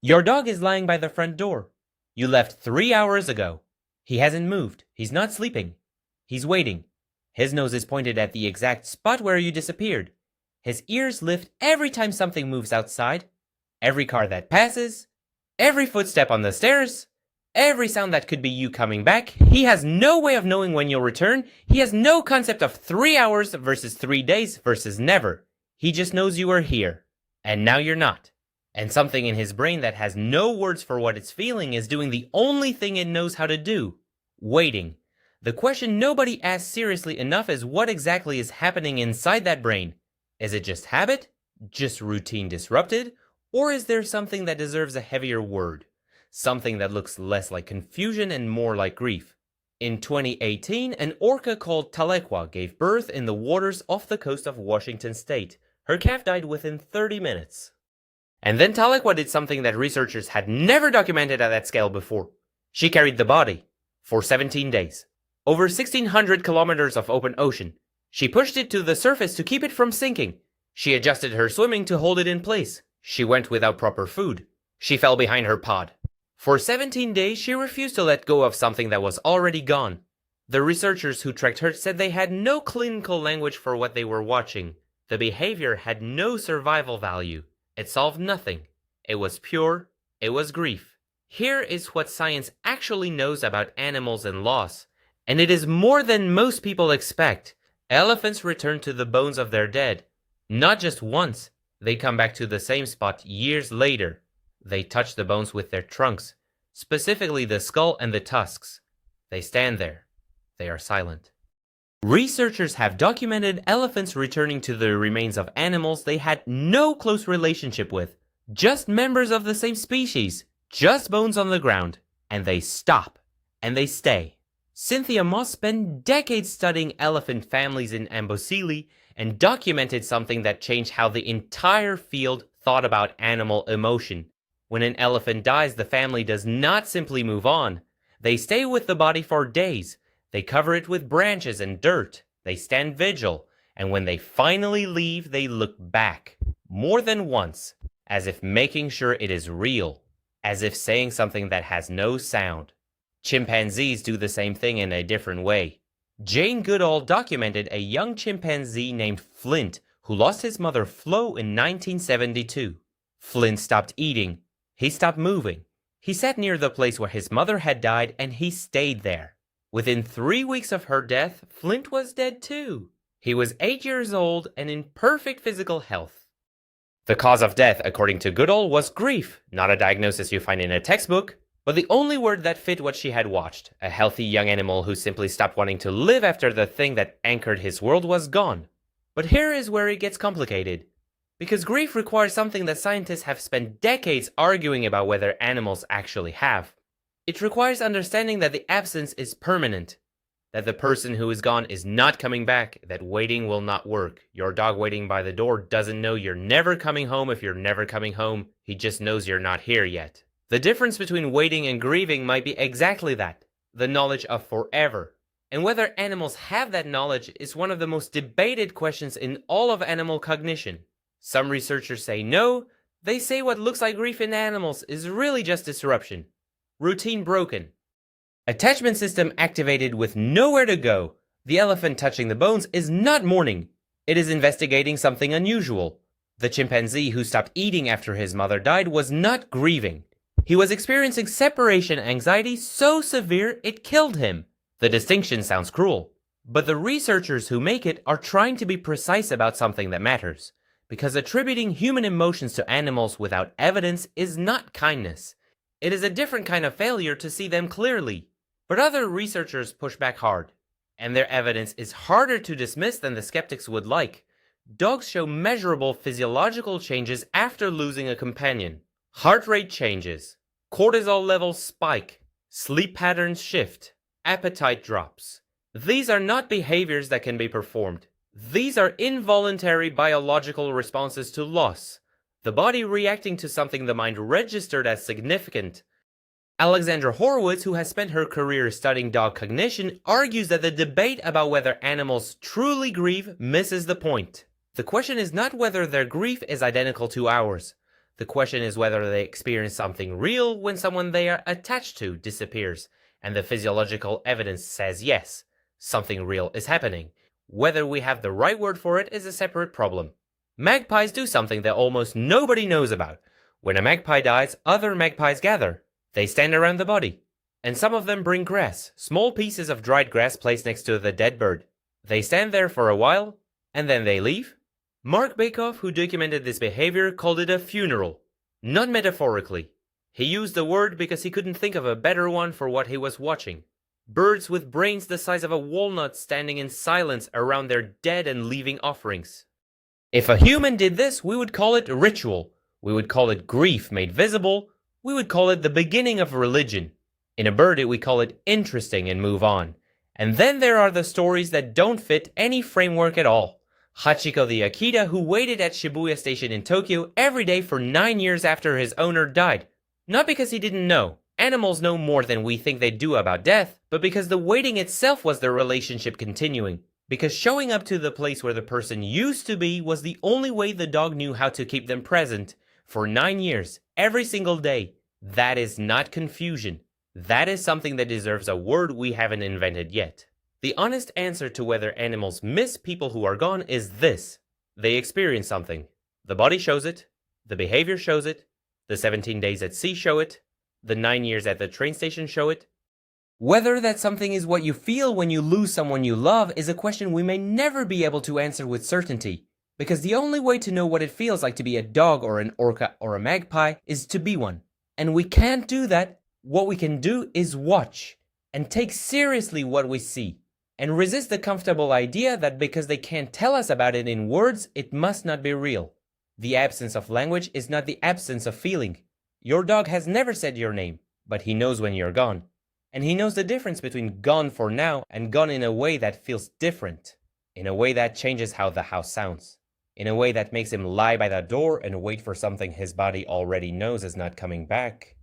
Your dog is lying by the front door. You left 3 hours ago. He hasn't moved. He's not sleeping. He's waiting. His nose is pointed at the exact spot where you disappeared. His ears lift every time something moves outside. Every car that passes. Every footstep on the stairs. Every sound that could be you coming back. He has no way of knowing when you'll return. He has no concept of 3 hours versus 3 days versus never. He just knows you are here. And now you're not. And something in his brain that has no words for what it's feeling is doing the only thing it knows how to do. Waiting. The question nobody asks seriously enough is what exactly is happening inside that brain. Is it just habit? Just routine disrupted? Or is there something that deserves a heavier word? Something that looks less like confusion and more like grief. In 2018, an orca called Tahlequah gave birth in the waters off the coast of Washington state. Her calf died within 30 minutes. And then Tahlequah did something that researchers had never documented at that scale before. She carried the body for 17 days. Over 1,600 kilometers of open ocean. She pushed it to the surface to keep it from sinking. She adjusted her swimming to hold it in place. She went without proper food. She fell behind her pod. For 17 days, she refused to let go of something that was already gone. The researchers who tracked her said they had no clinical language for what they were watching. The behavior had no survival value. It solved nothing. It was pure. It was grief. Here is what science actually knows about animals and loss. And it is more than most people expect. Elephants return to the bones of their dead. Not just once. They come back to the same spot years later. They touch the bones with their trunks, specifically the skull and the tusks. They stand there. They are silent. Researchers have documented elephants returning to the remains of animals they had no close relationship with, just members of the same species, just bones on the ground, and they stop, and they stay. Cynthia Moss spent decades studying elephant families in Amboseli and documented something that changed how the entire field thought about animal emotion. When an elephant dies, the family does not simply move on. They stay with the body for days. They cover it with branches and dirt. They stand vigil. And when they finally leave, they look back. More than once. As if making sure it is real. As if saying something that has no sound. Chimpanzees do the same thing in a different way. Jane Goodall documented a young chimpanzee named Flint who lost his mother Flo in 1972. Flint stopped eating. He stopped moving. He sat near the place where his mother had died and he stayed there. Within 3 weeks of her death, Flint was dead too. He was 8 years old and in perfect physical health. The cause of death, according to Goodall, was grief, not a diagnosis you find in a textbook, but the only word that fit what she had watched, a healthy young animal who simply stopped wanting to live after the thing that anchored his world was gone. But here is where it gets complicated. Because grief requires something that scientists have spent decades arguing about whether animals actually have. It requires understanding that the absence is permanent, that the person who is gone is not coming back, that waiting will not work. Your dog waiting by the door doesn't know you're never coming home if you're never coming home, he just knows you're not here yet. The difference between waiting and grieving might be exactly that, the knowledge of forever. And whether animals have that knowledge is one of the most debated questions in all of animal cognition. Some researchers say no. They say what looks like grief in animals is really just disruption. Routine broken. Attachment system activated with nowhere to go. The elephant touching the bones is not mourning. It is investigating something unusual. The chimpanzee who stopped eating after his mother died was not grieving. He was experiencing separation anxiety so severe it killed him. The distinction sounds cruel. But the researchers who make it are trying to be precise about something that matters. Because attributing human emotions to animals without evidence is not kindness. It is a different kind of failure to see them clearly. But other researchers push back hard. And their evidence is harder to dismiss than the skeptics would like. Dogs show measurable physiological changes after losing a companion. Heart rate changes. Cortisol levels spike. Sleep patterns shift. Appetite drops. These are not behaviors that can be performed. These are involuntary biological responses to loss, the body reacting to something the mind registered as significant. Alexandra Horowitz, who has spent her career studying dog cognition, argues that the debate about whether animals truly grieve misses the point. The question is not whether their grief is identical to ours. The question is whether they experience something real when someone they are attached to disappears, and the physiological evidence says yes, something real is happening. Whether we have the right word for it is a separate problem. Magpies do something that almost nobody knows about. When a magpie dies, other magpies gather. They stand around the body. And some of them bring grass, small pieces of dried grass placed next to the dead bird. They stand there for a while, and then they leave. Mark Bakoff, who documented this behavior, called it a funeral. Not metaphorically. He used the word because he couldn't think of a better one for what he was watching. Birds with brains the size of a walnut standing in silence around their dead and leaving offerings. If a human did this, we would call it ritual. We would call it grief made visible. We would call it the beginning of religion. In a bird, we call it interesting and move on. And then there are the stories that don't fit any framework at all. Hachiko the Akita, who waited at Shibuya Station in Tokyo every day for 9 years after his owner died. Not because he didn't know. Animals know more than we think they do about death, but because the waiting itself was the relationship continuing. Because showing up to the place where the person used to be was the only way the dog knew how to keep them present. For 9 years, every single day. That is not confusion. That is something that deserves a word we haven't invented yet. The honest answer to whether animals miss people who are gone is this. They experience something. The body shows it. The behavior shows it. The 17 days at sea show it. The 9 years at the train station show it. Whether that something is what you feel when you lose someone you love is a question we may never be able to answer with certainty. Because the only way to know what it feels like to be a dog or an orca or a magpie is to be one. And we can't do that. What we can do is watch and take seriously what we see and resist the comfortable idea that because they can't tell us about it in words, it must not be real. The absence of language is not the absence of feeling. Your dog has never said your name, but he knows when you're gone. And he knows the difference between gone for now and gone in a way that feels different, in a way that changes how the house sounds, in a way that makes him lie by the door and wait for something his body already knows is not coming back.